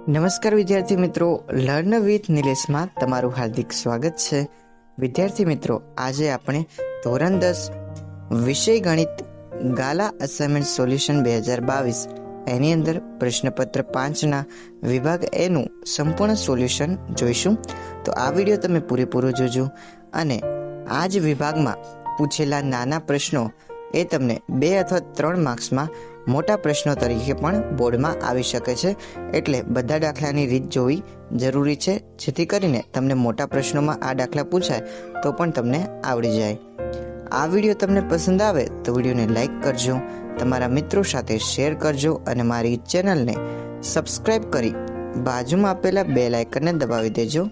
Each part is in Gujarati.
નમસ્કાર વિદ્યાર્થી મિત્રો, લર્ન વિથ નિલેશમાં તમારું હાર્દિક સ્વાગત છે। વિદ્યાર્થી મિત્રો, આજે આપણે ધોરણ 10 વિષય ગણિત ગાલા અસાઇનમેન્ટ સોલ્યુશન 2022 એની અંદર પ્રશ્નપત્ર 5ના વિભાગ એ નું સંપૂર્ણ સોલ્યુશન જોઈશું। તો આ વિડીયો તમે પૂરેપૂરો જોજો અને આ જ વિભાગમાં પૂછેલા નાના પ્રશ્નો એ તમને 2 અથવા 3 માર્ક્સમાં મોટા પ્રશ્નો તરીકે પણ બોર્ડમાં આવી શકે છે, એટલે બધા દાખલાની રીત જોવી જરૂરી છે, જેથી કરીને તમને મોટા પ્રશ્નોમાં આ દાખલા પૂછાય તો પણ તમને આવડી જાય। આ વિડીયો તમને પસંદ આવે તો વિડીયોને લાઈક કરજો, તમારા મિત્રો સાથે શેર કરજો અને મારી ચેનલને સબસ્ક્રાઈબ કરી બાજુમાં આપેલા બેલ આઇકનને દબાવી દેજો,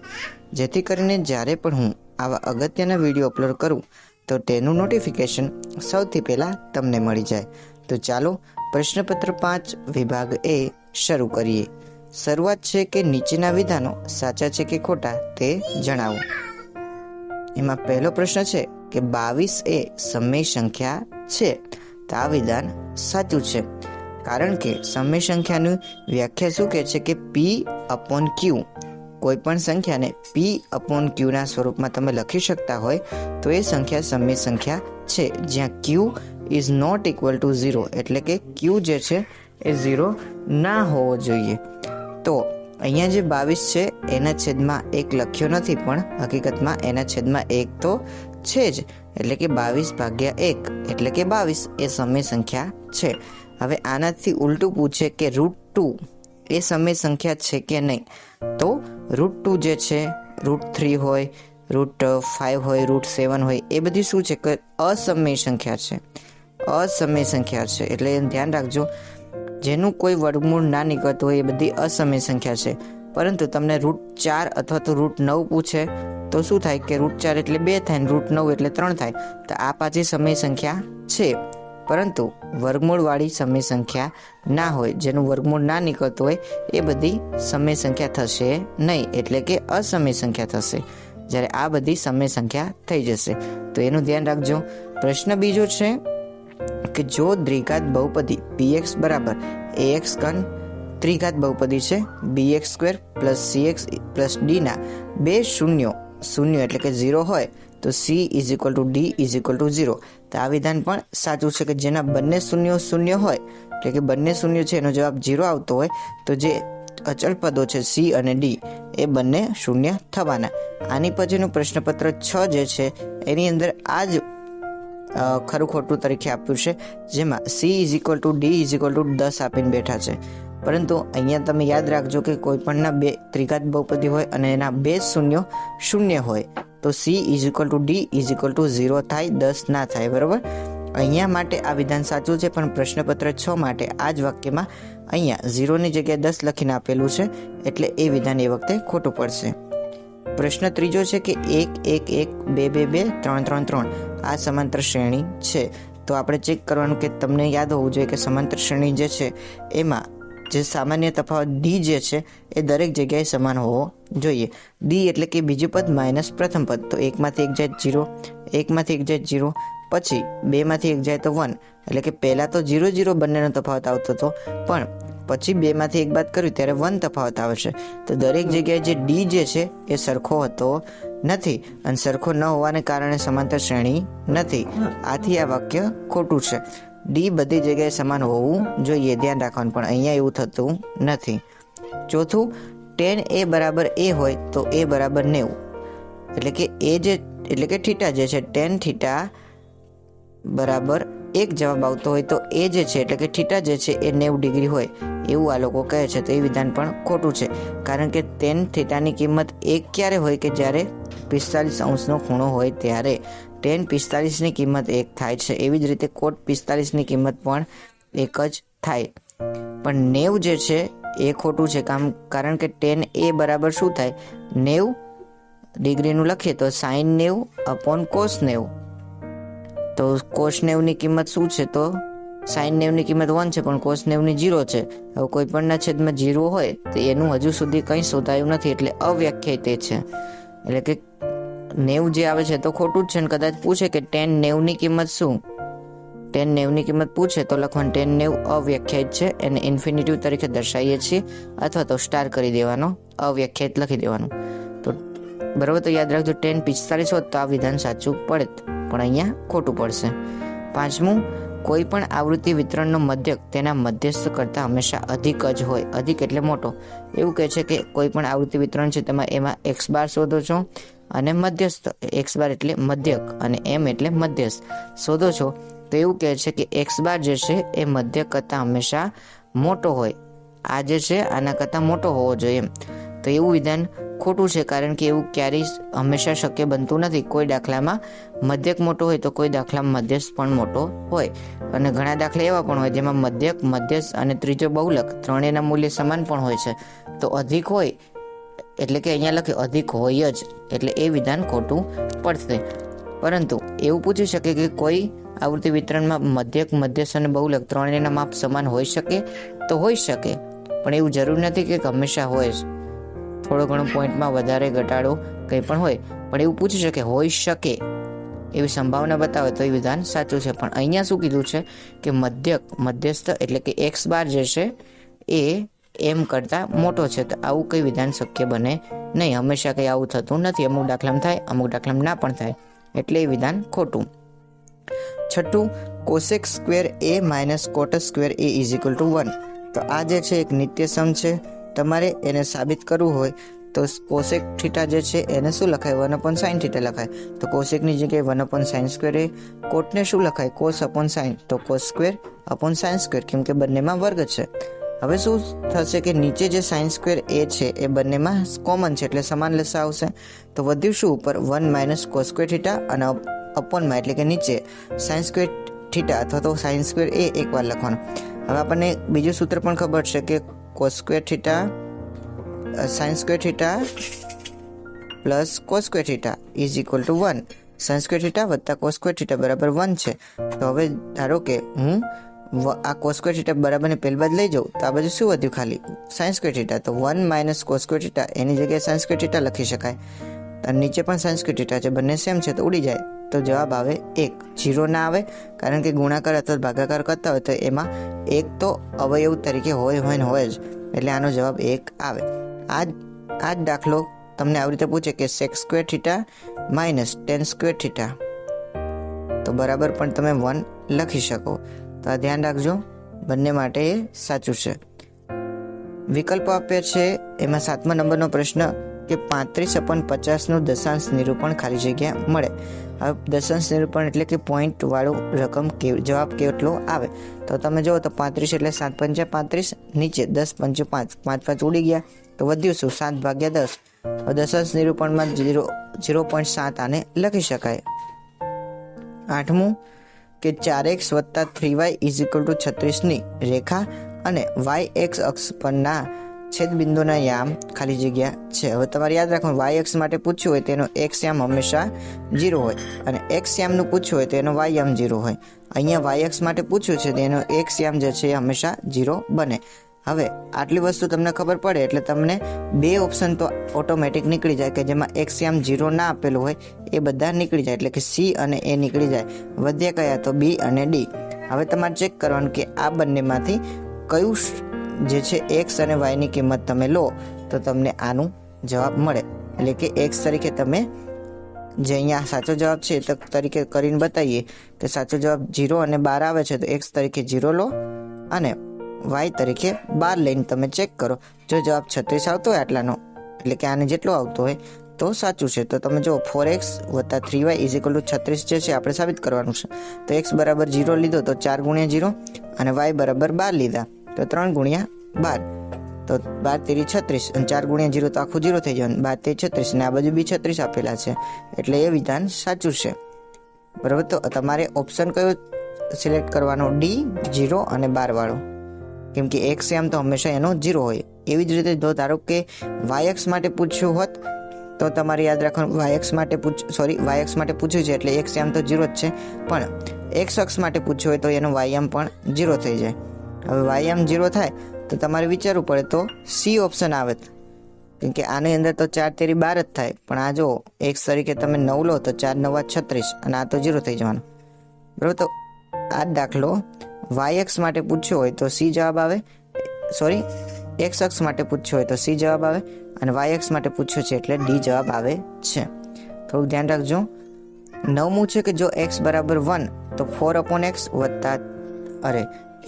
જેથી કરીને જ્યારે પણ હું આવા અગત્યના વિડીયો અપલોડ કરું તો તેનું નોટિફિકેશન સૌથી પહેલાં તમને મળી જાય। તો ચાલો પ્રશ્નપત્ર 5 વિભાગ એ શરૂ કરીએ। શરૂઆત છે કે નીચેના વિધાનો સાચા છે કે ખોટા તે જણાવો। એમાં પહેલો પ્રશ્ન છે કે 22 એ સમય સંખ્યા છે, તો આ વિધાન સાચું છે, કારણ કે સમય સંખ્યાની વ્યાખ્યા શું કહે છે કે P/Q। કોઈ પણ સંખ્યાને P/Q ના સ્વરૂપમાં તમે લખી શકતા હોય તો એ સંખ્યા સમય સંખ્યા છે, જ્યાં Q is not equal to 0, એટલે કે Q જે છે એ 0 ના હોવો જોઈએ। તો અહીંયા જે 22 છે એના છેદમાં 1 લખ્યો નથી, પણ હકીકતમાં એના છેદમાં 1 તો છે જ, એટલે કે 22/1 એટલે કે 22 એ સમય સંખ્યા છે। હવે આનાથી ઉલટું પૂછે કે √2 એ સમય સંખ્યા છે કે નહીં, તો √2 જે છે √3 હોય, √5 હોય, √7 હોય, એ બધી શું છે કે અસમય સંખ્યા છે, અસમય સંખ્યા છે, એટલે ધ્યાન રાખજો, જેનું કોઈ વર્ગમૂળ ના નીકળતું હોય એ બધી અસમય સંખ્યા છે। પરંતુ તમને √4 અથવા તો √9 પૂછે તો શું થાય કે √4 એટલે 2 થાય ને √9 એટલે 3 થાય, તો આ પાછી સમય સંખ્યા છે, પરંતુ વર્ગમૂળવાળી સમય સંખ્યા ના હોય, જેનું વર્ગમૂળ ના નીકળતું હોય એ બધી સમય સંખ્યા થશે નહીં, એટલે કે અસમય સંખ્યા થશે, જ્યારે આ બધી સમય સંખ્યા થઈ જશે। તો એનું ધ્યાન રાખજો। પ્રશ્ન બીજો છે કે જો દ્વિઘાત બહુપદી px બરાબર ax ઘન ત્રિઘાત બહુપદી છે bx² + cx + d ના બે શૂન્ય એટલે કે 0 હોય તો c = d = 0, તો આ વિધાન પણ સાચું છે કે જેના બંને શૂન્યો શૂન્ય હોય, એટલે કે બંને શૂન્ય છે એનો જવાબ 0 આવતો હોય તો જે અચળ પદો છે c અને d એ બંને શૂન્ય થવાના। આની પછીનું પ્રશ્નપત્ર 6 જે છે એની અંદર આ જ ખરું ખોટું તરીકે આપ્યું છે, જેમાં c = d = 10 આપીને બેઠા છે, પરંતુ અહીંયા તમે યાદ રાખજો કે કોઈ પણના બે ત્રિઘાત બહુપદી હોય અને એના બે શૂન્ય શૂન્ય હોય તો c = d = 0 થાય, 10 ના થાય, બરાબર। અહીંયા માટે આ વિધાન સાચું છે, પણ પ્રશ્નપત્ર 6 માટે આ જ વાક્યમાં અહીંયા 0 ની જગ્યાએ 10 લખીને આપેલું છે, એટલે એ વિધાન એ વખતે ખોટું પડશે। પ્રશ્ન ત્રીજો છે કે 1 1 1 2 2 2 3 3 3 આ સમાંતર શ્રેણી છે, તો આપણે ચેક કરવાનું કે તમને યાદ હોવું જોઈએ કે સમાંતર શ્રેણી જે છે એમાં જે સામાન્ય તફાવત d જે છે એ દરેક જગ્યાએ સમાન હોવો જોઈએ। d એટલે કે બીજું પદ માઇનસ પ્રથમ પદ, તો 1 માંથી 1 જાય 0, 1 માંથી 1 જાય 0, પછી 2 માંથી 1 જાય તો 1, એટલે કે પહેલા તો 0 0 બંનેનો તફાવત આવતો હતો, પણ પછી 2 માંથી 1 બાદ કર્યું ત્યારે 1 તફાવત આવે છે, તો દરેક જગ્યાએ જે d જે છે એ સરખો હતો નથી, અને સરખો ન હોવાને કારણે સમાંતર શ્રેણી નથી, આથી આ વાક્ય ખોટું છે। d બધી જગ્યાએ સમાન હોવું જોઈએ, ધ્યાન રાખવાનું, પણ અહીંયા એવું થતું નથી। ચોથું, tan a બરાબર a હોય તો a બરાબર 90, એટલે કે a જે એટલે કે થીટા જે છે tan થીટા બરાબર 1 જવાબ આવતો હોય તો એ જે છે એટલે કે થીટા જે છે એ 90 ડિગ્રી હોય એવું આ લોકો કહે છે, તો એ વિધાન પણ ખોટું છે, કારણ કે tan થીટાની કિંમત 1 ક્યારે હોય કે જ્યારે 45° ખૂણો હોય ત્યારે tan 45 ની કિંમત 1 થાય છે, એવી જ રીતે cot 45 ની કિંમત પણ 1 જ થાય, પણ 90 જે છે એ ખોટું છે, કારણ કે tan a બરાબર શું થાય 90 ડિગ્રીનું લખીએ તો sin 90 / cos 90, તો cos 90 ની કિંમત શું છે તો sin 90 ની કિંમત 1 છે, પણ cos 90 ની 0 છે। હવે કોઈ પણના છેદમાં 0 હોય તો એનું હજુ સુધી કંઈ શોધાયું નથી, એટલે અવ્યાખ્યાયિત છે, એટલે કે 90 જે આવે છે તો ખોટું જ છે, અને કદાચ પૂછે કે tan 90 ની કિંમત શું, tan 90 ની કિંમત પૂછે તો લખવાનું tan 90 અવ્યાખ્યાયિત છે, એને ઇન્ફિનિટિવ તરીકે દર્શાવીએ છીએ, અથવા તો સ્ટાર કરી દેવાનો, અવ્યાખ્યાયિત લખી દેવાનું. તો બરાબર, તો યાદ રાખજો tan 45 હોત તો આ વિધાન સાચું પડે, પણ અહીંયા ખોટું પડશે. પાંચમું, કોઈ પણ આવૃત્તિ વિતરણનો મધ્યક તેના મધ્યસ્થ કરતાં હંમેશા અધિક જ હોય. અધિક એટલે મોટો. એવું કહે છે કે કોઈ પણ આવૃત્તિ વિતરણ છે તમે એમાં x બાર શોધો છો અને મધ્યસ્થ, x બાર એટલે મધ્યક અને m એટલે મધ્યસ્થ શોધો છો, તો એવું કહે છે કે x બાર જે છે એ મધ્યક કરતાં હંમેશા મોટો હોય. આ જે છે આના કરતાં મોટો હોવો જોઈએ એમ. તો એવું વિધાન ખોટું છે, કારણ કે એવું ક્યારેય હંમેશા શક્ય બનતું નથી. કોઈ દાખલામાં મધ્યક મોટો હોય તો કોઈ દાખલામાં મધ્યસ્થ પણ મોટો હોય, અને ઘણા દાખલા એવા પણ હોય જેમાં મધ્યક, મધ્યસ્થ અને ત્રીજો બહુલક ત્રણેયના મૂલ્ય સમાન પણ હોય છે. તો અધિક હોય એટલે કે અહીંયા લખે અધિક હોય જ, એટલે એ વિધાન ખોટું પડશે. પરંતુ એવું પૂછી શકે કે કોઈ આવૃત્તિ વિતરણમાં મધ્યક, મધ્યસ્થ અને બહુલક ત્રણેયના માપ સમાન હોઈ શકે, તો હોઈ શકે, પણ એવું જરૂર નથી કે હંમેશા હોય જ. થોડો ઘણો પોઈન્ટમાં વધારે ઘટાડો કંઈ પણ હોય, પણ એવું પૂછી શકે હોઈ શકે એવી સંભાવના બતાવે તો એ વિધાન સાચું છે. પણ અહીંયા શું કીધું છે કે મધ્યક, મધ્યસ્થ એટલે કે x બાર જે છે એ એમ કરતાં મોટો છે, તો આવું કંઈ વિધાન શક્ય બને નહીં. હંમેશા કંઈ આવું થતું નથી. અમુક દાખલામાં થાય, અમુક દાખલામાં ના પણ થાય, એટલે એ વિધાન ખોટું. છઠ્ઠું, cosec square a minus cot square a is equal to 1. તો આ જે છે એક નિત્ય સમ છે. તમારે એને સાબિત કરવું હોય તો કોસેક થીટા જે છે એને શું લખાય? 1/sin થીટા લખાય. તો કોસેકની જગ્યાએ 1/sin સ્ક્વેર એ, કોટને શું લખાય? cos upon sin, તો cos square upon sin square, કેમ કે બંનેમાં વર્ગ છે. હવે શું થશે કે નીચે જે sin સ્ક્વેર એ છે એ બંનેમાં કોમન છે, એટલે સમાન લસા આવશે. તો વધ્યું શું ઉપર? 1 - cos સ્ક્વેર થીટા, અને અપોનમાં એટલે કે નીચે sin સ્ક્વેર થીટા અથવા તો sin સ્ક્વેર એ એકવાર લખવાનું. હવે આપણને બીજું સૂત્ર પણ ખબર છે કે cos square theta sin square theta plus cos square theta is equal to 1. sin square theta વત્તા cos સ્ક્વેર થીટા બરાબર 1 છે. તો હવે ધારો કે હું આ cos સ્ક્વેર થીટા બરાબર ને પહેલી બાજુ લઈ જાઉં, તો આ બાજુ શું વધ્યું? ખાલી sin સ્ક્વેર થીટા. તો 1 - cos સ્ક્વેર થીટા એની જગ્યાએ sin સ્ક્વેર થીટા લખી શકાય, અને નીચે પણ sin સ્ક્વેર થીટા છે, બંને સેમ છે, તો ઉડી જાય. તો જવાબ આવે 1. 0 ના આવે, કારણ કે ગુણાકાર અથવા ભાગાકાર કરતા હોય તો એમાં એક તો અવયવ તરીકે હોય જ, એટલે આનો જવાબ 1 આવે. આ જ દાખલો તમને આવી રીતે પૂછે કે sec square theta minus tan square theta, તો બરાબર પણ તમે 1 લખી શકો. તો આ ધ્યાન રાખજો, બંને માટે એ સાચું છે. વિકલ્પો આપ્યા છે એમાં 7મા નંબરનો પ્રશ્ન કે 35/50 નું દશાંશ નિરૂપણ ખાલી જગ્યા મળે. હવે દશાંશ નિરૂપણ એટલે કે પોઈન્ટ વાળું રકમ જવાબ કેટલો આવે? તો તમે જુઓ તો 35 એટલે 7 × 5 = 35, નીચે 10 × 5 = 5, 5 ઉડી ગયા, તો વધ્યું શું? 7/10. દશાંશ નિરૂપણમાં 0.7 આને લખી શકાય. 8મું કે 4x + 3y = 36 ની રેખા અને y અક્ષ પરના છેદબિંદુના યામ ખાલી જગ્યા છે. હવે તમારે યાદ રાખવાનું, y અક્ષ માટે પૂછ્યું હોય તેનો x યામ હંમેશા 0 હોય, અને x યામનું પૂછ્યું હોય તેનો y યામ 0 હોય. અહીંયા y અક્ષ માટે પૂછ્યું છે તેનો x યામ જે છે એ હંમેશા 0 બને. હવે આટલી વસ્તુ તમને ખબર પડે એટલે તમને બે ઓપ્શન તો ઓટોમેટિક નીકળી જાય કે જેમાં x યામ 0 ના આપેલું હોય એ બધા નીકળી જાય, એટલે કે C અને A નીકળી જાય. વધ્યા કયા? તો B અને D. હવે તમારે ચેક કરવાનું કે આ બંનેમાંથી કયું જે છે x અને y ની કિંમત તમે લો તો તમને આનું જવાબ મળે. એટલે કે x તરીકે તમે જે અહીંયા સાચો જવાબ છે તો તરીકે કરીને બતાવીએ કે સાચો જવાબ 0 અને 12 આવે છે, તો x તરીકે 0 લો અને y તરીકે 12 લઈને તમે ચેક કરો. જો જવાબ 36 આવતો હોય આટલાનો, એટલે કે આને જેટલો આવતો હોય તો સાચું છે. તો તમે જો 4x + 3y = 36 જે છે આપણે સાબિત કરવાનું છે. તો x બરાબર 0 લીધો તો 4 × 0, અને y બરાબર 12 લીધા તો 3 × 12, તો 12 × 36, અને 4 × 0 તો આખું 0 થઈ જાય, 12 × 36, અને આ બાજુ બી 36 આપેલા છે, એટલે એ વિધાન સાચું છે. બરાબર. તો તમારે ઓપ્શન કયો સિલેક્ટ કરવાનો? D, 0 અને 12 વાળો, કેમ કે x યામ તો હંમેશા એનો 0 હોય. એવી જ રીતે જો ધારો કે y અક્ષ માટે પૂછ્યું હોત તો તમારે યાદ રાખવાનું, y અક્ષ માટે પૂછ્યું છે એટલે x યામ તો 0 જ છે, પણ x અક્ષ માટે પૂછ્યું હોય તો એનો y યામ પણ 0 થઈ જાય. હવે y યામ 0 થાય તો તમારે વિચારવું પડે તો C ઓપ્શન આવે, કેમ કે આની અંદર તો 4 × 3 = 12 જ થાય, પણ આ જો x તરીકે તમે 9 લો તો 4 × 9 = 36, અને આ તો 0 થઈ જવાનું. બરાબર. તો આ દાખલો વાય એક્સ માટે પૂછ્યો હોય તો સી જવાબ આવે, સોરી એક્સ અક્ષ માટે પૂછ્યો હોય તો સી જવાબ આવે, અને વાય એક્સ માટે પૂછ્યો છે એટલે ડી જવાબ આવે છે. થોડુંક ધ્યાન રાખજો. 9મું છે કે જો x બરાબર 1 તો 4/x વત્તા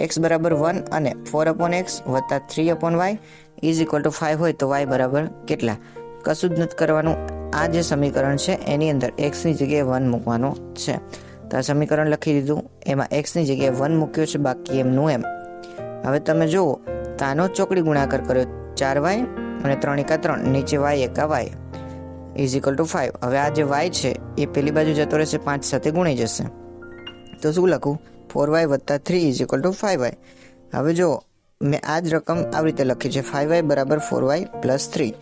x બરાબર 1 અને 4/x વત્તા 3/y ઇઝ ઇક્વલ ટુ 5 હોય તો y બરાબર કેટલા? કશું જ નથી કરવાનું. આ જે સમીકરણ છે એની અંદર x ની જગ્યાએ 1 મૂકવાનો છે. તો આ સમીકરણ લખી દીધું, એમાં x ની જગ્યાએ 1 મૂક્યો છે, બાકી એમનું એમ. હવે તમે જુઓ તો આનો ચોકડી ગુણાકાર કર્યો 4y અને 3 × 3, નીચે y × y is equal to 5. હવે આ જે y છે એ પેલી બાજુ જતો રહેશે, 5 સાથે ગુણાઈ જશે. તો શું લખું? 4y વત્તા 3 ઇઝ ઇક્વલ ટુ 5y. હવે જો મેં આ જ રકમ આવી રીતે લખી છે, 5y બરાબર 4y પ્લસ 3.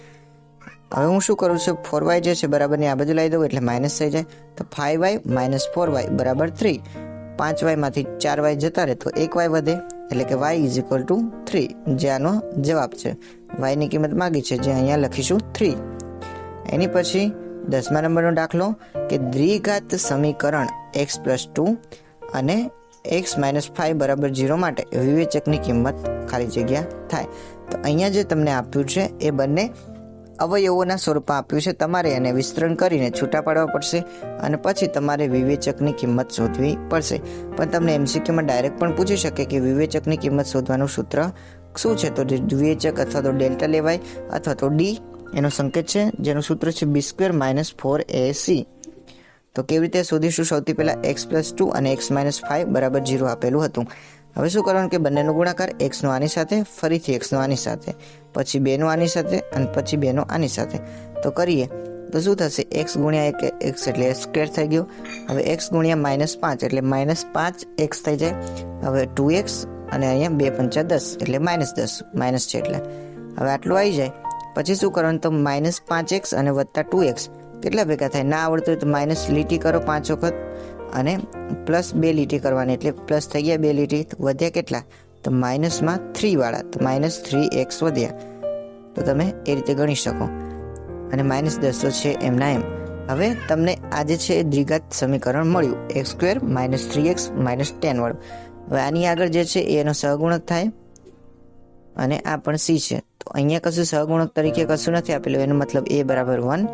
હવે હું શું કરું છું, 4y જે છે બરાબરની આ બાજુ લાવી દઉં એટલે માઇનસ થઈ જાય. તો 5y માઇનસ 4y બરાબર 3. 5y માંથી 4y જતા રહે તો 1y વધે, એટલે કે y ઇઝ ઇક્વલ ટુ 3, જે આનો જવાબ છે. y ની કિંમત માગી છે, જે અહીંયા લખીશું 3. એની પછી 10મા નંબરનો દાખલો કે દ્વિઘાત સમીકરણ x + 2 અને x - 5 બરાબર 0 માટે વિવેચકની કિંમત ખાલી જગ્યા થાય. તો અહીંયા જે તમને આપ્યું છે એ બંને અવયવોના સ્વરૂપમાં આપ્યું છે. તમારે એને વિસ્તરણ કરીને છૂટા પાડવા પડશે અને પછી તમારે વિવેચકની કિંમત શોધવી પડશે. પણ તમને MCQમાં ડાયરેક્ટ પણ પૂછી શકે કે વિવેચકની કિંમત શોધવાનું સૂત્ર શું છે? તો વિવેચક અથવા તો ડેલ્ટા લેવાય અથવા તો ડી એનો સંકેત છે, જેનું સૂત્ર છે b² - 4ac. તો કેવી રીતે શોધીશું? સૌથી પહેલા x + 2 અને x - 5 બરાબર 0 આપેલું હતું. હવે શું કરવાનું કે બંનેનો ગુણાકાર, x નો આની સાથે, ફરીથી x નો આની સાથે, પછી 2 નો આની સાથે અને પછી 2 નો આની સાથે. તો કરીએ તો શું થશે? x ગુણ્યા 1 x એટલે x² થઈ ગયો. હવે x ગુણ્યા -5 એટલે -5x થઈ જાય. હવે 2x અને અહીંયા 2 × 5 = 10 એટલે -10, માઇનસ છે એટલે. હવે આટલું આવી જાય પછી શું કરવાનું? તો -5x અને વત્તા 2x કેટલા ભેગા થાય? ના આવડતું હોય તો માઇનસ લીટી કરો 5 વખત અને પ્લસ 2 લીટી કરવાની, એટલે પ્લસ થઈ ગયા 2 લીટી. વધ્યા કેટલા? તો માઇનસમાં 3 વાળા, તો -3x વધ્યા. તો તમે એ રીતે ગણી શકો. અને -10 તો છે એમના એમ. હવે તમને આજે છે દ્વિઘાત સમીકરણ મળ્યું, x² - 3x - 10 વાળું. હવે આની આગળ જે છે એનો સહગુણક થાય અને આ પણ c છે. તો અહીંયા કશું સહગુણક તરીકે કશું નથી આપેલું, એનો મતલબ a બરાબર 1,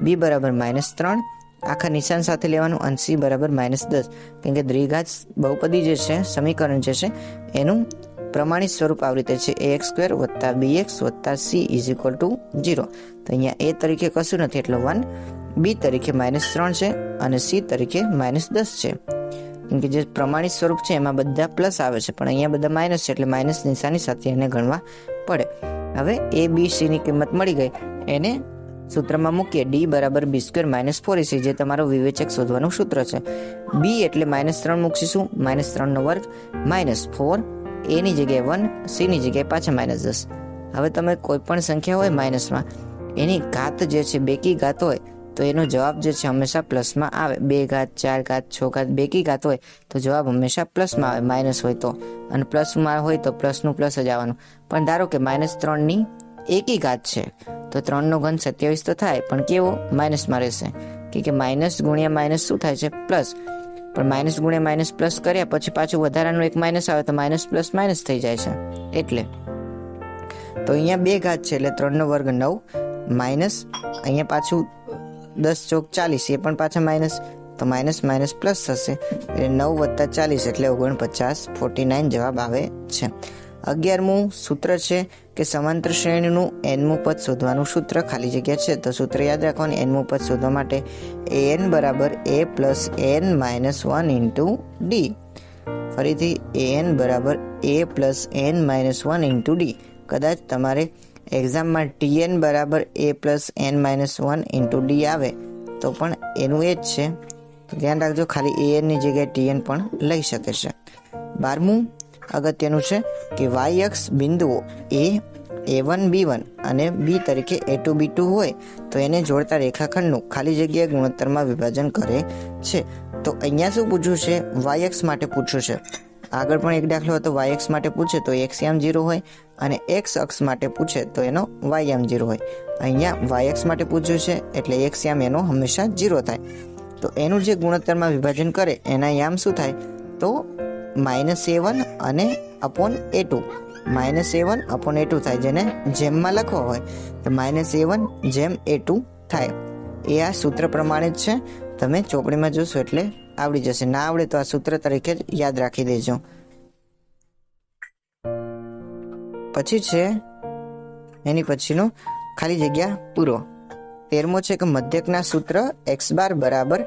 b બરાબર -3 આખા નિશાન સાથે લેવાનું અને c બરાબર -10. કેમ કે દ્વિઘાત બહુપદી જે છે, સમીકરણ જે છે એનું પ્રમાણિત સ્વરૂપ આવી રીતે છે, ax² + bx + c is equal to 0. તો અહીંયા a તરીકે કશું નથી એટલે 1, b તરીકે -3 છે અને c તરીકે -10 છે. કેમ કે જે પ્રમાણિત સ્વરૂપ છે એમાં બધા પ્લસ આવે છે, પણ અહીંયા બધા માઇનસ છે એટલે માઇનસ નિશાની સાથે એને ગણવા પડે. હવે a b c ની કિંમત મળી ગઈ, એને સૂત્રમાં મૂકીએ. d બરાબર b² - 4ac, જે તમારો વિવેચક શોધવાનું સૂત્ર છે. b એટલે -3 મૂકીશું, -3² -4, a ની જગ્યાએ 1, c ની જગ્યાએ પાછા -10. હવે તમે કોઈ પણ સંખ્યા હોય માઇનસમાં, એની ઘાત જે છે બેકી ઘાત હોય તો એનો જવાબ જે છે હંમેશા પ્લસમાં આવે. 2 ઘાત, 4 ઘાત, 6 ઘાત બેકી ઘાત હોય તો જવાબ હંમેશા પ્લસમાં આવે, માઇનસ હોય તો. અને પ્લસમાં હોય તો પ્લસનું પ્લસ જ આવવાનું. પણ ધારો કે -3 ની એકી ઘાત છે તો 3 નો ઘન 27 તો થાય, પણ કેવો? માઇનસમાં રહેશે. કે માઇનસ ગુણ્યા માઇનસ શું થાય છે? પ્લસ. પણ માઇનસ ગુણ્યા માઇનસ પ્લસ કર્યા પછી પાછું વધારાનું એક માઇનસ આવે તો માઇનસ પ્લસ માઇનસ થઈ જાય છે. એટલે તો અહીંયા 2 ઘાત છે એટલે 3 નો વર્ગ 9 માઇનસ, અહીંયા પાછું 10 ચોક 40, એ પણ પાછા માઇનસ, તો માઇનસ માઇનસ પ્લસ થશે એટલે 9 + 40 એટલે 49, 49 જવાબ આવે છે. 11મું સૂત્ર છે કે સમાંતર શ્રેણીનું nમું પદ શોધવાનું સૂત્ર ખાલી જગ્યા છે. તો સૂત્ર યાદ રાખવાનું, nમું પદ શોધવા માટે an બરાબર a + n - 1 * d. ફરીથી an બરાબર a + n - 1 * d. કદાચ તમારે એક્ઝામમાં tn બરાબર a + n - 1 * d આવે તો પણ એનું એ જ છે. તો ધ્યાન રાખજો, ખાલી an ની જગ્યાએ tn પણ લઈ શકે છે. 12મું અગત્યનું છે કે y અક્ષ બિંદુઓ a1 b1 અને b તરીકે a2 b2 હોય તો એને જોડતા રેખાખંડનું ખાલી જગ્યાએ ગુણોત્તરમાં વિભાજન કરે છે. તો અહીંયા શું પૂછ્યું છે? y અક્ષ માટે પૂછ્યું છે. આગળ પણ એક દાખલો હતો, y અક્ષ માટે પૂછે તો x યામ 0 હોય અને x અક્ષ માટે પૂછે તો એનો y યામ 0 હોય. અહીંયા y અક્ષ માટે પૂછ્યું છે એટલે x યામ એનો હંમેશા 0 થાય. તો એનું જે ગુણોત્તરમાં વિભાજન કરે એના યામ શું થાય? તો -a1 અને upon a2, -a1 upon a2 થાય, જેને જેમમાં લખવો હોય તો -a1 જેમ a2 થાય. એ આ સૂત્ર પ્રમાણે જ છે. તમે ચોપડીમાં જોશો એટલે આવડી જશે. ના આવડે તો આ સૂત્ર તરીકે જ યાદ રાખી દેજો. પછી છે એની પછીનો ખાલી જગ્યા પૂરો. 13મો છે કે મધ્યકના સૂત્ર x બાર બરાબર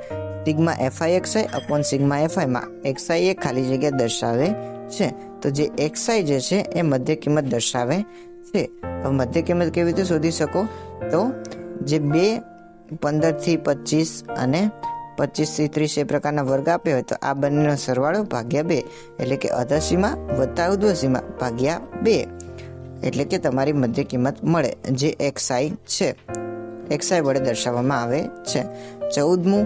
sigma fi upon sigma fi માં xi એ ખાલી જગ્યા દર્શાવે છે. તો જે xi જે છે એ મધ્ય કિંમત દર્શાવે છે. હવે મધ્ય કિંમત કેવી રીતે શોધી શકો? તો જે 2 15 થી 25 અને 25 થી 30 એ પ્રકારના વર્ગ આપ્યો હોય તો આ બંનેનો સરવાળો ભાગ્યા 2, એટલે કે અધસીમા વત્તા ઉર્ધ્વસીમા ભાગ્યા 2, એટલે કે તમારી મધ્ય કિંમત મળે, જે xi છે. xi વડે દર્શાવવામાં આવે છે. 14મું,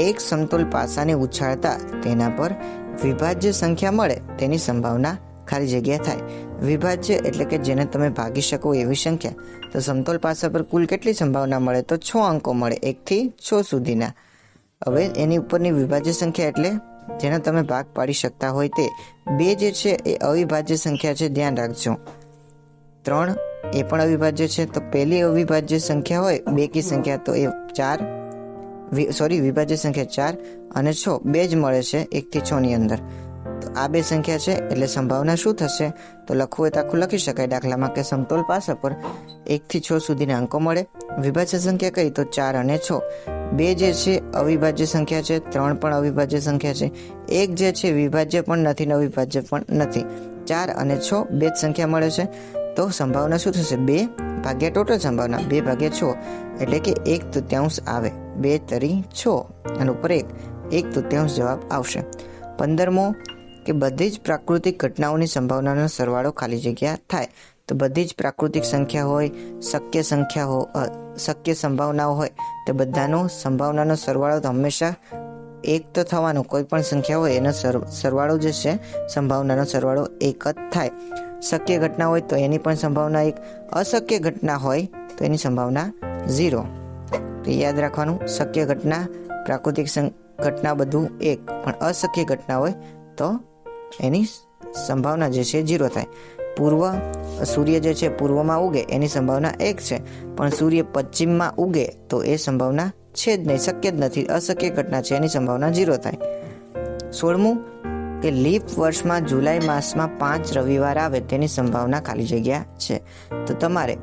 એક સમતોલ પાસાને ઉછાળતા તેના પર વિભાજ્ય સંખ્યા મળે તેની સંભાવના ખાલી જગ્યા થાય. વિભાજ્ય એટલે કે જેને તમે ભાગી શકો એવી સંખ્યા. તો સમતોલ પાસા પર કુલ કેટલી સંભાવના મળે? તો 6 અંકો મળે, 1 થી 6 સુધીના. હવે એની ઉપરની વિભાજ્ય સંખ્યા એટલે જેને તમે ભાગ પાડી શકતા હોય તે. 2 જે છે એ અવિભાજ્ય સંખ્યા છે, ધ્યાન રાખજો. 3 એ પણ અવિભાજ્ય છે. તો પહેલી અવિભાજ્ય સંખ્યા હોય બેકી સંખ્યા તો એ 4, વિભાજ્ય સંખ્યા 4 અને 6, 2 જ મળે છે 1 થી 6 ની અંદર. તો આ 2 સંખ્યા છે એટલે સંભાવના શું થશે? તો લખવું હોય તો આખું લખી શકાય દાખલામાં કે સમતોલ પાસા પર 1 થી 6 સુધીના અંકો મળે. વિભાજ્ય સંખ્યા કઈ? તો 4 અને 6. 2 જે છે અવિભાજ્ય સંખ્યા છે, 3 પણ અવિભાજ્ય સંખ્યા છે, 1 જે છે વિભાજ્ય પણ નથી ને અવિભાજ્ય પણ નથી. 4 અને 6 2 જ સંખ્યા મળે છે. તો સંભાવના શું થશે? 2 ભાગ્યા ટોટલ સંભાવના 2 ભાગ્યા 6, એટલે કે 1/3 આવે. 2 તરી 6 અને ઉપર 1/3 જવાબ આવશે. 15મો કે બધી જ પ્રાકૃતિક ઘટનાઓની સંભાવનાનો સરવાળો ખાલી જગ્યા થાય. તો બધી જ પ્રાકૃતિક સંખ્યા હોય, શક્ય સંભાવનાઓ હોય તો બધાનો સંભાવનાનો સરવાળો તો હંમેશા 1 તો થવાનો. કોઈ પણ સંખ્યા હોય એનો સરવાળો જે છે સંભાવનાનો સરવાળો 1 જ થાય. શક્ય ઘટના હોય તો એની પણ સંભાવના 1, અશક્ય ઘટના હોય તો એની સંભાવના 0. તો યાદ રાખવાનું, શક્ય ઘટના, પ્રાકૃતિક ઘટના બધું 1, પણ અશક્ય ઘટના હોય તો એની સંભાવના જે છે 0 થાય. સૂર્ય જે છે પૂર્વમાં ઉગે એની સંભાવના 1 છે, પણ સૂર્ય પશ્ચિમમાં ઉગે તો એ સંભાવના છે જ નહીં, શક્ય જ નથી, અશક્ય ઘટના છે, એની સંભાવના 0 થાય. 16મું કે લીપ વર્ષમાં જુલાઈ માસમાં 5 રવિવાર આવે તેની સંભાવના ખાલી જગ્યા છે. તો તમારે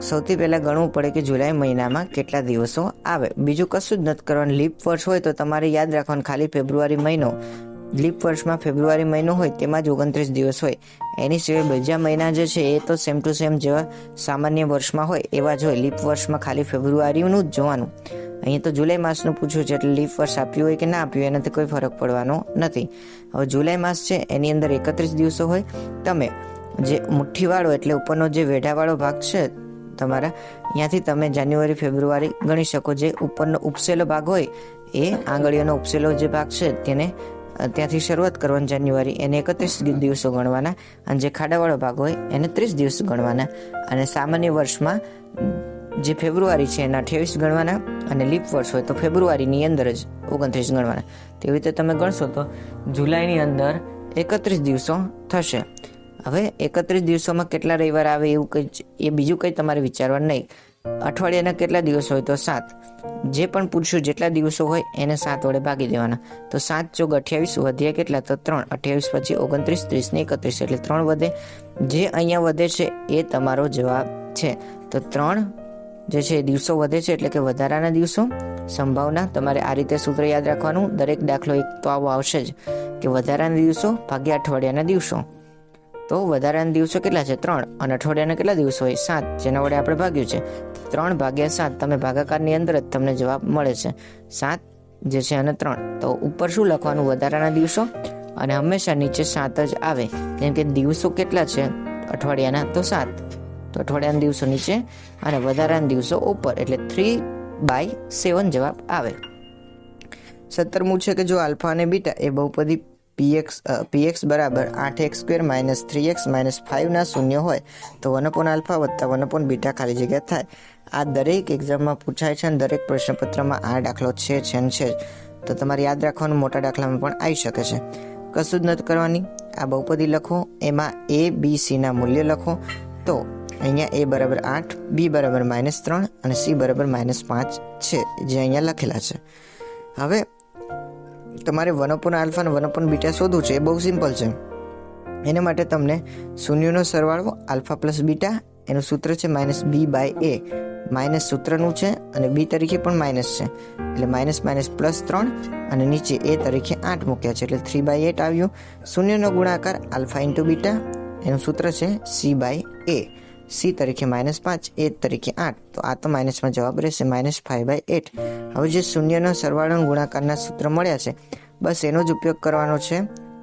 સૌથી પહેલા ગણવું પડે કે જુલાઈ મહિનામાં કેટલા દિવસો આવે. બીજું કશું જ નથી કરવાનું. લીપ વર્ષ હોય તો તમારે યાદ રાખવાનું ખાલી ફેબ્રુઆરી મહિનો, લીપ વર્ષમાં ફેબ્રુઆરી મહિનો હોય તેમાં જ 29 દિવસ હોય. એની સિવાય બીજા મહિના જે છે એ તો સેમ ટુ સેમ જેવા સામાન્ય વર્ષમાં હોય એવા જ હોય. લીપ વર્ષમાં ખાલી ફેબ્રુઆરીનું જ જોવાનું. અહીંયા તો જુલાઈ માસનું પૂછ્યું છે એટલે લીપ વર્ષ આપ્યું હોય કે ના આપ્યું એનાથી કોઈ ફરક પડવાનો નથી. હવે જુલાઈ માસ છે એની અંદર 31 દિવસો હોય. તમે જે મુઠ્ઠીવાળો એટલે ઉપરનો જે વેઢાવાળો ભાગ છે તમારા, અહીંયાથી તમે જાન્યુઆરી ફેબ્રુઆરી ગણી શકો. જે ઉપરનો ઉપસેલો ભાગ હોય એ આંગળીઓનો ઉપસેલો જે ભાગ છે તેને ત્યાંથી શરૂઆત કરવાની જાન્યુઆરી, એને 31 દિવસો ગણવાના, અને જે ખાડાવાળો ભાગ હોય એને 30 દિવસ ગણવાના. અને સામાન્ય વર્ષમાં જે ફેબ્રુઆરી છે એના 28 ગણવાના, અને લીપ વર્ષ હોય તો ફેબ્રુઆરીની અંદર જ 29 ગણવાના. તેવી રીતે તમે ગણશો તો જુલાઈની અંદર 31 દિવસો થશે. હવે 31 દિવસોમાં કેટલા રવિવાર આવે એવું કંઈ એ બીજું કંઈ તમારે વિચારવાનું નહીં. અઠવાડિયાના કેટલા દિવસ હોય તો 7. જે પણ પૂછ્યું જેટલા દિવસો હોય એને 7 વડે ભાગી દેવાના. તો 7 ચોક 28 વધ્યા કેટલા? તો 3. 28 પછી 29, 30 ને 31 એટલે 3 વધે. જે અહીંયા વધે છે એ તમારો જવાબ છે. તો 3 જે છે દિવસો વધે છે એટલે કે વધારાના દિવસો. સંભાવના તમારે આ રીતે સૂત્ર યાદ રાખવાનું. દરેક દાખલો એક તો આવો આવશે જ કે વધારાના દિવસો ભાગ્યા અઠવાડિયાના દિવસો. તો વધારાના દિવસો કેટલા છે? 3. અને અઠવાડિયાના કેટલા દિવસો હોય? 7, જેના વડે આપણે ભાગ્યું છે. 3 ભાગ્યા 7 તમે ભાગાકારની અંદર જ તમને જવાબ મળે છે 7 જે છે અને 3. તો ઉપર શું લખવાનું? વધારાના દિવસો, અને હંમેશા નીચે 7 જ આવે. કેમ કે દિવસો કેટલા છે અઠવાડિયાના? તો 7. તો અઠવાડિયાના દિવસો નીચે અને વધારાના દિવસો ઉપર, એટલે 3/7 જવાબ આવે. 17મું છે કે જો આલ્ફા અને બીટા એ બહુપદી px બરાબર 8x² - 3x - 5 ના શૂન્ય હોય તો 1/α વત્તા 1/β ખાલી જગ્યા થાય. આ દરેક એક્ઝામમાં પૂછાય છે અને દરેક પ્રશ્નપત્રમાં આ દાખલો છે. તો તમારે યાદ રાખવાનું મોટા દાખલામાં પણ આવી શકે છે. કશું જ નથી કરવાની. આ બહુપદી લખો, એમાં a b c ના મૂલ્ય લખો. તો અહીંયા a બરાબર 8, b બરાબર -3 અને c બરાબર -5 છે, જે અહીંયા લખેલા છે. હવે તમારે 1/α અને 1/β શોધવું છે. એ બહુ સિમ્પલ છે. એના માટે તમને શૂન્યનો સરવાળો આલ્ફા પ્લસ બીટા, એનું સૂત્ર છે -b/a. માઇનસ સૂત્રનું છે અને b તરીકે પણ માઇનસ છે, એટલે -+3 અને નીચે a તરીકે 8 મૂક્યા છે, એટલે 3/8 આવ્યું. શૂન્યનો ગુણાકાર આલ્ફા ઇન્ટુ બીટા, એનું સૂત્ર છે c/a. c તરીકે -5, a તરીકે 8, તો આ તો માઇનસમાં જવાબ રહેશે -5/8. હવે જે શૂન્યનો સરવાળો ગુણાકારના સૂત્ર મળ્યા છે, બસ એનો જ ઉપયોગ કરવાનો છે.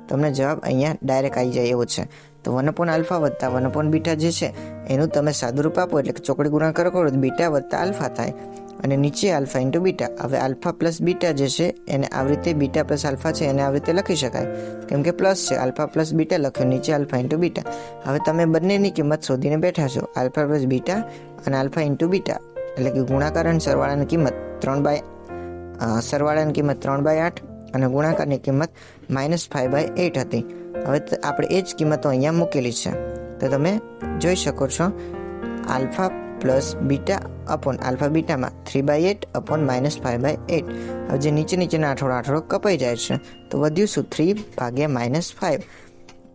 તમને જવાબ અહીંયા ડાયરેક્ટ આવી જાય એવો છે. તો 1/α વત્તા 1/β જે છે એનું તમે સાદુરૂપ આપો, એટલે કે ચોકડી ગુણાકાર કરો તો બીટા વત્તા આલ્ફા થાય, અને નીચે આલ્ફા ઇન્ટુ બીટા. હવે આલ્ફા પ્લસ બીટા જે છે એને આવી રીતે, બીટા પ્લસ આલ્ફા છે એને આવી રીતે લખી શકાય, કેમ કે પ્લસ છે. આલ્ફા પ્લસ બીટા લખ્યો, નીચે આલ્ફા ઇન્ટુ બીટા. હવે તમે બંનેની કિંમત શોધીને બેઠા છો. આલ્ફા પ્લસ બીટા અને આલ્ફા ઇન્ટુ બીટા, એટલે કે ગુણાકાર અને સરવાળાની કિંમત સરવાળાની કિંમત 3/8 અને ગુણાકારની કિંમત -5/8 હતી. હવે આપણે એ જ કિંમતો અહીંયા મૂકેલી છે. તો તમે જોઈ શકો છો, alpha plus beta upon alpha બીટામાં 3/8 અપોન -5/8. હવે જે નીચેના આઠોડો કપાઈ જાય છે, તો વધ્યું શું? 3/-5,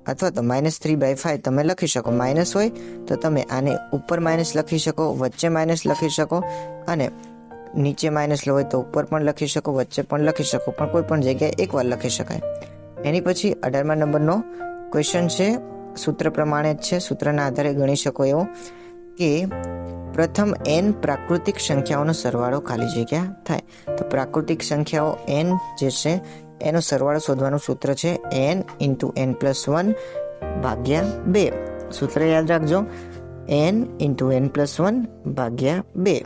અથવા તો -3/5 તમે લખી શકો. માઇનસ હોય તો તમે આને ઉપર માઇનસ લખી શકો, વચ્ચે માઇનસ લખી શકો, અને નીચે માઇનસ લો હોય તો ઉપર પણ લખી શકો, વચ્ચે પણ લખી શકો, પણ કોઈ પણ જગ્યાએ એકવાર લખી શકાય. એની પછી 18મા નંબરનો ક્વેશ્ચન છે, સૂત્ર પ્રમાણે જ છે, સૂત્રના આધારે ગણી શકો એવો, કે પ્રથમ n પ્રાકૃતિક સંખ્યાઓનો સરવાળો ખાલી જગ્યા થાય. તો પ્રાકૃતિક સંખ્યાઓ n જે છે એનો સરવાળો શોધવાનું સૂત્ર છે n × n+1 ભાગ્યા 2. સૂત્ર યાદ રાખજો, n × n+1 ભાગ્યા 2.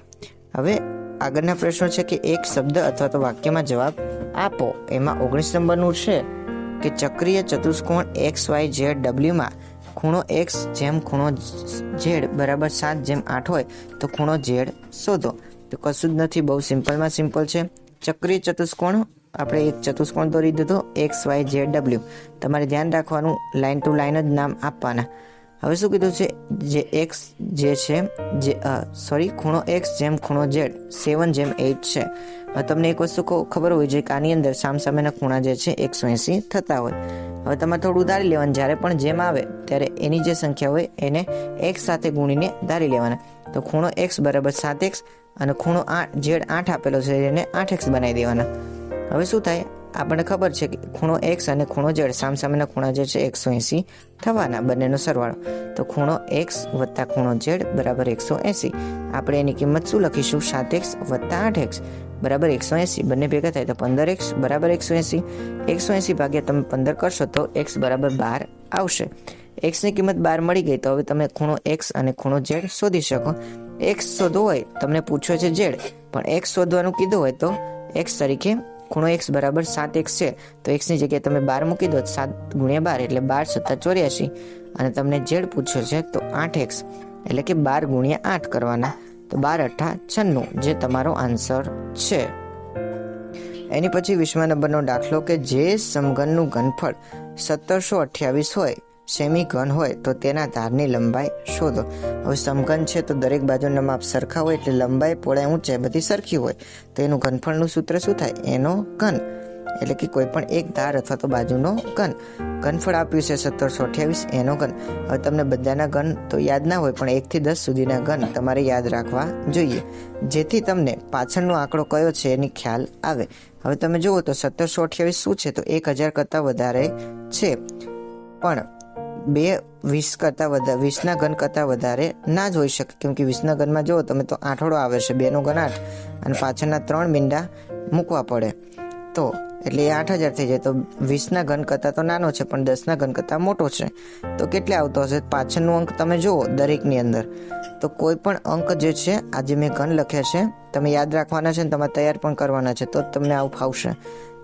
હવે આગળના પ્રશ્નો છે કે એક શબ્દ અથવા તો વાક્યમાં જવાબ આપો. એમાં 19 નંબરનું છે કે ચક્રીય ચતુષ્કોણ XYZW માં ખૂણો x જેમ ખૂણો z બરાબર 7/8 હોય તો ખૂણો z શોધો. તો કશું જ નથી, બહુ સિમ્પલમાં સિમ્પલ છે. ચક્રીય ચતુષ્કોણ, આપણે એક ચતુષ્કોણ દોરી દીધો XYZW. તમારે ધ્યાન રાખવાનું, લાઇન ટુ લાઇન જ નામ આપવાના. હવે શું કીધું છે, જે x જે છે ખૂણો x જેમ ખૂણો z 7/8 છે. તમને એક વસ્તુ ખબર હોય છે કે આની અંદર સામસામેના ખૂણા જે છે 180 થતા હોય. હવે તમારે થોડું ધારી લેવાનું, જ્યારે પણ જેમ આવે ત્યારે એની જે સંખ્યા હોય એને x સાથે ગુણીને ધારી લેવાના. તો ખૂણો x બરાબર 7x અને ખૂણો z 8 આપેલો છે એને 8x બનાવી દેવાના. હવે શું થાય, આપણને ખબર છે કે ખૂણો x અને ખૂણો z સામસામેના ખૂણા જે છે 180 થવાના, બંનેનો સરવાળો. તો ખૂણો x વત્તા ખૂણો z બરાબર 180. આપણે એની કિંમત શું લખીશું? 7x વત્તા 8x બરાબર 180. બંને ભેગા થાય તો 15x બરાબર 180. 180 ભાગ્યા તમે 15 કરશો તો x બરાબર 12 આવશે. x ની કિંમત 12 મળી ગઈ. તો હવે તમે ખૂણો x અને ખૂણો z શોધી શકો. x શોધવો હોય, તમને પૂછ્યો છે z, પણ x શોધવાનું કીધું હોય તો x તરીકે ખૂણો x બરાબર 7x છે, તો x ની જગ્યાએ તમે 12 મૂકી દો, 7 × 12 એટલે 12 × 84, અને તમને z પૂછ્યો છે તો 8x એટલે કે 12 × 8 કરવાના. તો 12 × 8 96, જે તમારો આન્સર છે. એની પછી 20મા નંબરનો દાખલો કે જે સમઘનનું ઘનફળ 1728 હોય, સેમી ઘન હોય, તો તેના ધારની લંબાઈ શોધો. હવે સમઘન છે તો દરેક બાજુના માપ સરખા હોય, એટલે લંબાઈ, પહોળાઈ, ઊંચાઈ બધી સરખી હોય, તો એનું ઘનફળનું સૂત્ર શું થાય? એનો ઘન, એટલે કે કોઈ પણ એક ધાર અથવા તો બાજુનો ઘન. ઘનફળ આપ્યું છે 1728, એનો ઘન. હવે તમને બધાના ઘન તો યાદ ના હોય, પણ 1 થી 10 સુધીના ઘન તમારે યાદ રાખવા જોઈએ, જેથી તમને પાછળનો આંકડો કયો છે એની ખ્યાલ આવે. હવે તમે જુઓ તો 1728 શું છે? તો 1000 કરતાં વધારે છે, પણ 20ના ઘન કરતાં વધારે ના જ હોઈ શકે, કેમ કે 20ના ઘનમાં જુઓ તમે તો આઠોડો આવે છે, 2નો ઘન 8 અને પાછળના 3 મીંડા મૂકવા પડે, તો એટલે એ 8000 થઈ જાય. તો 20ના ઘન કરતાં તો નાનો છે, પણ 10ના ઘન કરતાં મોટો છે, તો કેટલે આવતો હશે? પાછળનો અંક તમે જુઓ દરેકની અંદર, તો કોઈ પણ અંક જે છે, આજે મેં ઘન લખ્યા છે, તમે યાદ રાખવાના છે, તમારે તૈયાર પણ કરવાના છે, તો જ તમને આવું ફાવશે.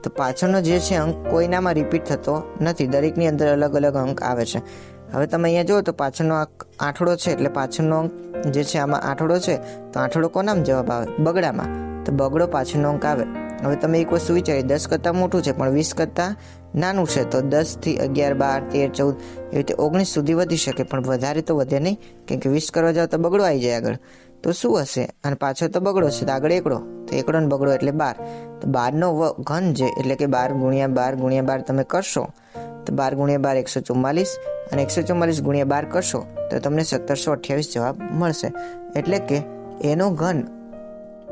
તો પાછળનો જે છે અંક કોઈનામાં રિપીટ થતો નથી, દરેકની અંદર અલગ અલગ અંક આવે છે. હવે તમે અહીંયા જુઓ તો પાછળનો આઠડો છે, એટલે પાછળનો અંક જે છે આમાં આઠડો છે, તો આઠડો કોનામાં જવાબ આવે? બગડામાં. તો બગડો પાછળનો અંક આવે. હવે તમે એક વસ્તુ વિચારી, 10 કરતાં મોટું છે પણ 20 કરતાં નાનું છે, તો 10 થી 11, 12, 13, 14 એવી રીતે 19 સુધી વધી શકે, પણ વધારે તો વધે નહીં, કેમ કે 20 કરવા જાવ તો બગડો આવી જાય આગળ. તો શું હશે? અને પાછળ તો બગડો છે, તો આગળ એકડો, તો એકડો ને બગડો એટલે 12. તો 12નો ઘન છે, એટલે કે 12 × 12 × 12 તમે કરશો તો 12 × 12 144, અને 144 × 12 કરશો તો તમને 1728 જવાબ મળશે. એટલે કે એનો ઘન,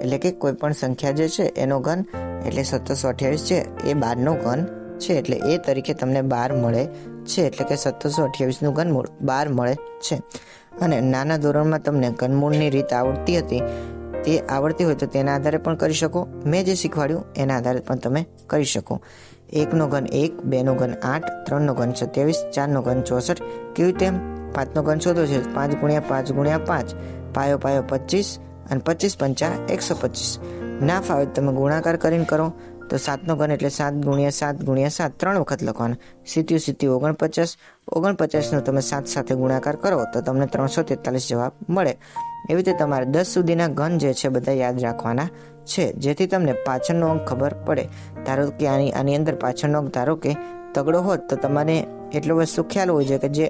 એટલે કે કોઈ પણ સંખ્યા જે છે એનો ઘન એટલે 1728 છે એ 12નો ઘન છે, એટલે એ તરીકે તમને 12 મળે છે. એટલે કે 1728નું ઘનમૂળ 12 મળે છે. અને નાના ધોરણમાં તમને ઘનમૂળની રીત આવડતી હતી, તે આવડતી હોય તો તેના આધારે પણ કરી શકો. મેં જે શીખવાડ્યું એના આધારે પણ તમે કરી શકો. 1નો ઘન 1, 2નો ઘન 8, 3નો ઘન 27, 4નો ઘન 64. કેવી રીતે? 5નો ઘન શોધો છે, 5 × 5 × 5, પાયો 25, અને 25 પંચા 125. ના ફાવે તમે ગુણાકાર કરીને કરો તો 7નો ઘન એટલે 7 × 7 × 7, 3 વખત લખવાનું. 7 49, 49નો તમે 7 સાથે ગુણાકાર કરો તો તમને 343 જવાબ મળે. એવી રીતે તમારે 10 સુધીના ઘન જે છે બધા યાદ રાખવાના છે, જેથી તમને પાછળનો અંક ખબર પડે. ધારો કે આની અંદર પાછળનો અંક ધારો કે તગડો હોત તો તમારે એટલો વસ્તુ ખ્યાલ હોય છે કે જે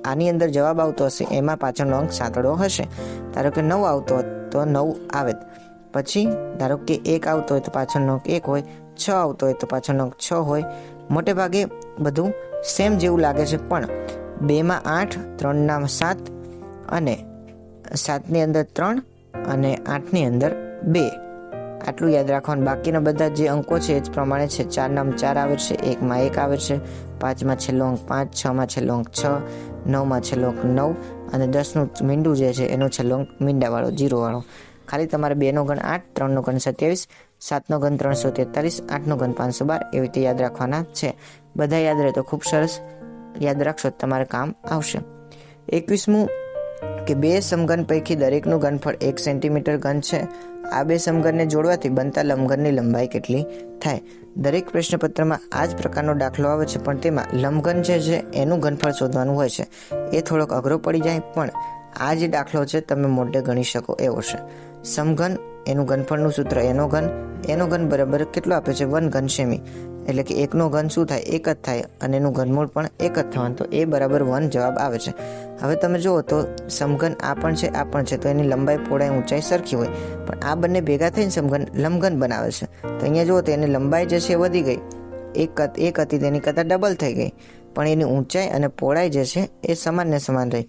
આની અંદર જવાબ આવતો હશે એમાં પાછળનો અંક સાતડો હશે. ધારો કે 9 આવતો હોત તો 9 આવે. પછી ધારો કે 1 આવતો હોય તો પાછળનો અંક 1 હોય, 6 આવતો હોય તો પાછળનો અંક 6 હોય. મોટે ભાગે બધું સેમ જેવું લાગે છે, પણ 2માં 8, 3ના 7, અને 7ની અંદર 3, અને 8ની અંદર 2. આટલું યાદ રાખવાનું. બાકીના બધા જે અંકો છે એ જ પ્રમાણે છે. 4નામ 4 આવે છે, 1માં 1 આવે છે, 5માં છેલ્લો અંક 5, 6માં છેલ્લો અંક 6, 9માં છેલ્લો અંક 9, અને 10નું મીંડું જે છે એનો છેલ્લો અંક મીંડાવાળો 0 વાળો. ખાલી તમારે 2નો ઘન 8, 3નો ઘન 27, 7નો ઘન 343, 8નો ઘન 512 એવી રીતે યાદ રાખવાના છે. બધા યાદ રહે તો ખૂબ સરસ. યાદ રાખશો તો તમારે કામ આવશે. 21મું કે 2 સમઘન પૈકી દરેકનું ઘનફળ 1 સેન્ટીમીટર ઘન છે. આ 2 સમઘનને જોડવાથી બનતા લંબઘનની લંબાઈ કેટલી થાય? દરેક પ્રશ્નપત્રમાં આ જ પ્રકારનો દાખલો આવે છે, પણ તેમાં લંબઘન જે છે એનું ઘનફળ શોધવાનું હોય છે. એ થોડોક અઘરો પડી જાય, પણ આ જે દાખલો છે તમે મોઢે ગણી શકો એવો છે. સમઘન એનું ઘનફળનું સૂત્ર એનો ઘન બરાબર કેટલો આપે છે? 1 ઘન સેમી. એટલે કે 1નો ઘન શું થાય? 1 જ થાય, અને એનું ઘનમૂળ પણ 1 જ થવાનું, તો એ બરાબર 1 જવાબ આવે છે. હવે તમે જુઓ તો સમઘન આ પણ છે, આ પણ છે, તો એની લંબાઈ, પહોળાઈ, ઊંચાઈ સરખી હોય, પણ આ બંને ભેગા થઈને સમઘન લંબઘન બનાવે છે. તો અહીંયા જુઓ તો એની લંબાઈ જે છે વધી ગઈ, એક હતી તેની કરતાં ડબલ થઈ ગઈ, પણ એની ઊંચાઈ અને પહોળાઈ જે છે એ સમાન ને સમાન રહી.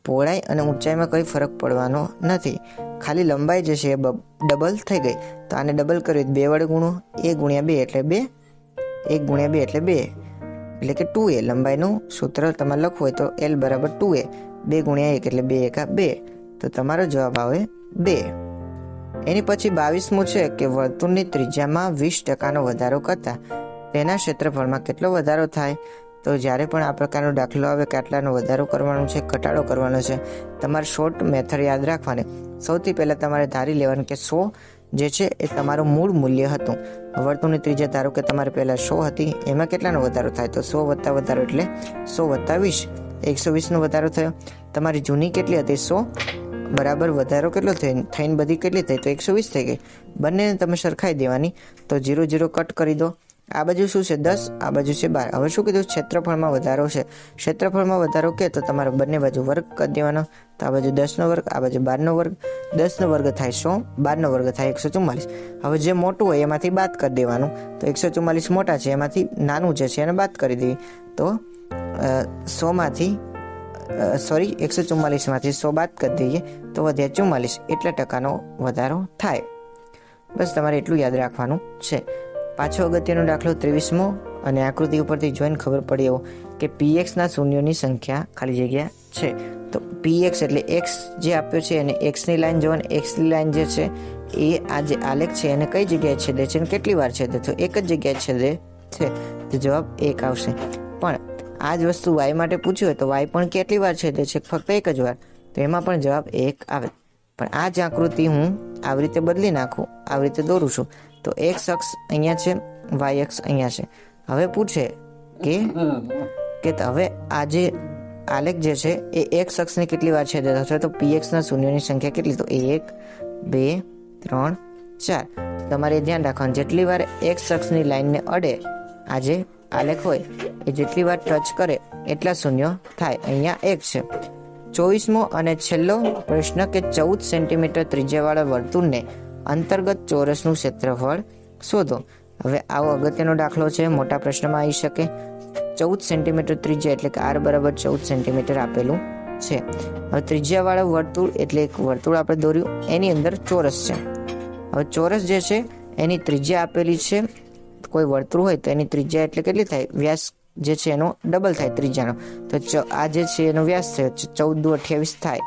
પહોળાઈ અને ઊંચાઈમાં કંઈ ફરક પડવાનો નથી, ખાલી લંબાઈ જે છે એ ડબલ થઈ ગઈ. તો આને ડબલ કર્યું 2 વડે ગુણો, a × 2 એટલે 2, 1 × 2 એટલે 2, એટલે કે 2a. લંબાઈનું સૂત્ર તમારે લખવું હોય તો L બરાબર 2a, 2 × 1 એટલે 2 × 2, તો તમારો જવાબ આવે 2. એની પછી 22મું છે કે વર્તુળની ત્રિજ્યામાં 20% વધારો કરતા તેના ક્ષેત્રફળમાં કેટલો વધારો થાય? તો જ્યારે પણ આ પ્રકારનો દાખલો આવે કે આટલાનો વધારો કરવાનો છે, ઘટાડો કરવાનો છે, તમારે શોર્ટ મેથડ યાદ રાખવાની. સૌથી પહેલાં તમારે ધારી લેવાનું કે 100 જે છે એ તમારું મૂળ મૂલ્ય હતું. વર્તુળની ત્રિજ્યા ધારો કે તમારે પહેલાં 100 હતી, એમાં કેટલાનો વધારો થાય? તો 100 + વધારો એટલે 100 + 20, 120નો વધારો થયો. તમારી જૂની કેટલી હતી? 100 બરાબર વધારો કેટલો થઈને બધી કેટલી થઈ? તો 120 થઈ ગઈ. બંનેને તમે સરખાઈ દેવાની. તો 0 0 કટ કરી દો. આ બાજુ શું છે? 10, આ બાજુ છે 12. હવે શું કીધું? ક્ષેત્રફળમાં વધારો છે. ક્ષેત્રફળમાં વધારો કે તો તમારે બંને બાજુ વર્ગ કરી દેવાનો. તો આ બાજુ 10નો વર્ગ, આ બાજુ 12નો વર્ગ. 10નો વર્ગ થાય 100, 12નો વર્ગ થાય 144. હવે જે મોટું હોય એમાંથી બાદ કરી દેવાનું. તો 144 મોટા છે, એમાંથી નાનું જે છે એને બાદ કરી દેવી. તો 144માંથી 100 બાદ કરી દઈએ તો વધ્યા 44, એટલા ટકાનો વધારો થાય. બસ તમારે એટલું યાદ રાખવાનું છે. પાછો અગત્યનો દાખલો 23મો, અને આકૃતિ ઉપરથી જોઈને ખબર પડી એવો કે pxના શૂન્યોની સંખ્યા ખાલી જગ્યા છે. તો px એટલે x જે આપ્યો છે એને xની લાઈન જોવાની. xની લાઈન જે છે એ આ જે આલેખ છે એને કઈ જગ્યાએ છેદે છે અને કેટલી વાર છેદે? તો એક જ જગ્યાએ છેદે છે, તો જવાબ 1 આવશે. પણ આ જ વસ્તુ y માટે પૂછ્યું હોય તો y પણ કેટલી વાર છેદે છે? ફક્ત એક જ વાર, તો એમાં પણ જવાબ 1 આવે. પણ આ જ આકૃતિ હું આવી રીતે બદલી નાખું, આવી રીતે દોરું છું, તો x અક્ષ અહીંયા છે, y અક્ષ અહીંયા છે. હવે પૂછે કે હવે આ જે આલેખ જે છે એ x અક્ષને કેટલી વાર છેદે થશે? તો px ના શૂન્યોની સંખ્યા કેટલી? તો 1 2 3 4. તમારે ધ્યાન રાખવાનું, જેટલી વાર એક્સ અક્ષની લાઈનને અડે આ જે આલેખ હોય એ જેટલી વાર ટચ કરે એટલા શૂન્યો થાય. અહીંયા 1 છે. 24મો અને છેલ્લો પ્રશ્ન કે 14 સેન્ટીમીટર ત્રિજ્યાવાળા વર્તુળને અંતર્ગત ચોરસનું ક્ષેત્રફળ શોધો. હવે આવો અગત્યનો દાખલો છે, મોટા પ્રશ્નમાં આવી શકે. 14 સેન્ટીમીટર ત્રિજ્યા એટલે કે r બરાબર 14 સેન્ટીમીટર આપેલું છે. હવે ત્રિજ્યાવાળા વર્તુળ એટલે એક વર્તુળ આપણે દોર્યું, એની અંદર ચોરસ છે. હવે ચોરસ જે છે એની ત્રિજ્યા આપેલી છે. કોઈ વર્તુળ હોય તો એની ત્રિજ્યા એટલે કેટલી થાય? વ્યાસ જે છે એનો ડબલ થાય ત્રિજ્યાનો. તો આ જે છે એનો વ્યાસ થયો 14 દુ 28 થાય.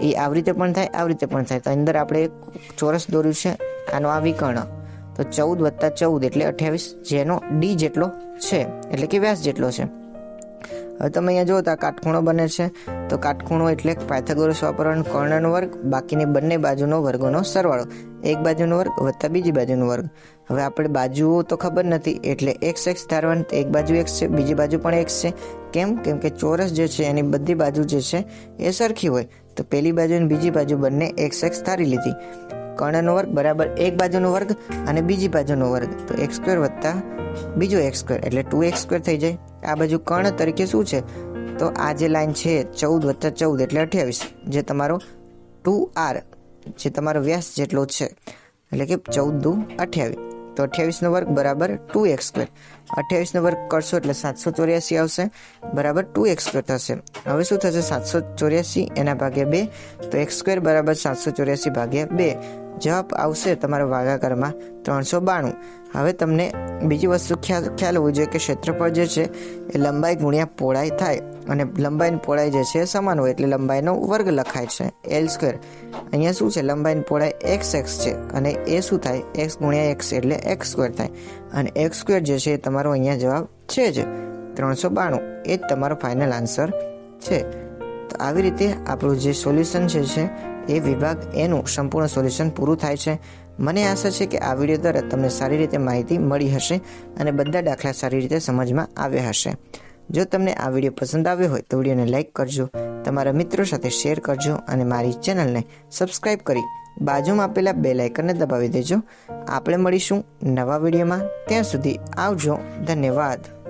એ આવી રીતે પણ થાય, આવી રીતે પણ થાય. તો અંદર આપણે એક ચોરસ દોર્યું છે, આનો આ વિકર્ણ. તો 14 + 14 એટલે 28, જેનો ડી જેટલો છે એટલે કે વ્યાસ જેટલો છે. હવે તમે અહીંયા જુઓ તો આ કાટખૂણો બને છે. તો કાટખૂણો એટલે પાયથાગોરસ વાપરવાનો કર્ણનો વર્ગ, બાકીની બંને બાજુનો વર્ગોનો સરવાળો. એક બાજુનો વર્ગ વત્તા બીજી બાજુનો વર્ગ. હવે આપણે બાજુઓ તો ખબર નથી એટલે x ધારવાનું. એક બાજુ x છે, બીજી બાજુ પણ x છે. કેમ કે ચોરસ જે છે એની બધી બાજુ જે છે એ સરખી હોય. તો પહેલી બાજુ અને બીજી બાજુ બંને x ધારી લીધી. કર્ણનો વર્ગ બરાબર એક બાજુનો વર્ગ અને બીજી બાજુનો વર્ગ. તો x² વત્તા બીજો x² એટલે 2x² થઈ જાય. આ બાજુ કર્ણ તરીકે શું છે? તો આ જે લાઈન છે 14 + 14 એટલે 28, જે તમારો 2r જે તમારો વ્યાસ જેટલો છે એટલે કે 14 દુ 28. તો 28નો વર્ગ બરાબર 2x². 28નો વર્ગ કરશો એટલે 784 આવશે, બરાબર 2x² થશે. હવે શું થશે? 784 એના ભાગ્યા 2, તો x² બરાબર 784 ભાગ્યા 2. જવાબ આવશે તમારા ભાગાકારમાં 392. હવે તમને બીજી વસ્તુ ખ્યાલ હોવી જોઈએ કે ક્ષેત્રફળ જે છે એ લંબાઈ ગુણ્યા પહોળાઈ થાય, અને લંબાઈ પહોળાઈ જે છે એ સમાન હોય એટલે લંબાઈનો વર્ગ લખાય છે L². અહીંયા શું છે? લંબાઈ પહોળાઈ xx છે અને એ શું થાય? x ગુણ્યા x એટલે x² થાય, અને x² જે છે એ તમારો અહીંયા જવાબ છે જ 392. એ જ તમારો ફાઇનલ આન્સર છે. તો આવી રીતે આપણું જે સોલ્યુશન છે એ વિભાગ એનું સંપૂર્ણ સોલ્યુશન પૂરું થાય છે. મને આશા છે કે આ વિડીયો દ્વારા તમને સારી રીતે માહિતી મળી હશે અને બધા દાખલા સારી રીતે સમજમાં આવ્યા હશે. જો તમને આ વિડીયો પસંદ આવ્યો હોય તો વિડીયોને લાઇક કરજો, તમારા મિત્રો સાથે શેર કરજો અને મારી ચેનલને સબસ્ક્રાઈબ કરી બાજુમાં આપેલા બેલ આઇકનને દબાવી દેજો. આપણે મળીશું નવા વિડીયોમાં. ત્યાં સુધી આવજો. ધન્યવાદ.